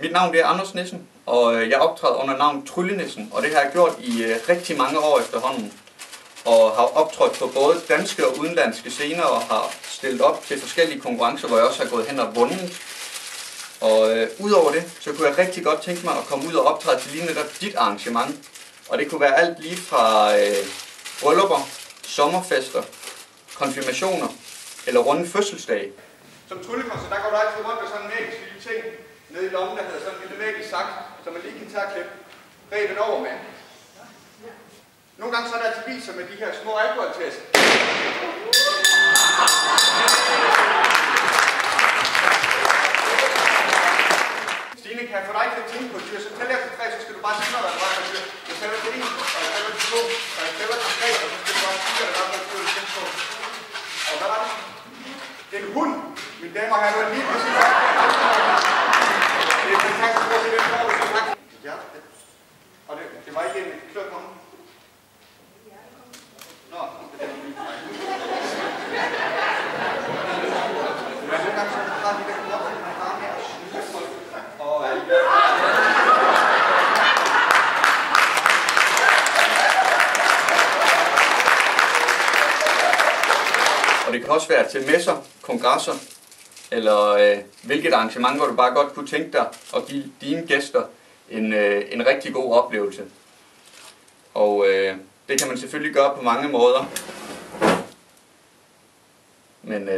Mit navn er Anders Nissen, og jeg optræder under navnet Tryllenissen, og det har jeg gjort i rigtig mange år efterhånden. Og har optrådt på både danske og udenlandske scener, og har stillet op til forskellige konkurrencer, hvor jeg også har gået hen og vundet. Og udover det, så kunne jeg rigtig godt tænke mig at komme ud og optræde til lige netop dit arrangement. Og det kunne være alt lige fra bryllupper, sommerfester, konfirmationer eller runde fødselsdage. Som tryllekunstner, der går du altid rundt med sådan en magisk lille ting nede i lommen, der hedder sådan en lille magisk saks, som man lige kan tage og klippe rebet over med. Nogle gange så er der altså viser med de her små alkoholtest. Stine, kan jeg få dig til at tænke på et dyr? Så tæller jeg til 3, så skal du bare sige noget, hvad der var for dyr. Jeg tæller til 1, og jeg tæller til 2, og jeg tæller til 3, og så skal du bare sige, hvad der var for dyr, du tænker på. Og hvad var det? En hund! Mine damer og herrer, lige præcis. Det er fantastisk at se den form. Ja, og det var ikke en klør komme. Nå, det er lige nej. Men nogle gange så har de den krop, man har med at snyde folk. Og det kan også være til messer, kongresser, eller hvilket arrangement, hvor du bare godt kunne tænke dig at give dine gæster en rigtig god oplevelse. Og det kan man selvfølgelig gøre på mange måder. Men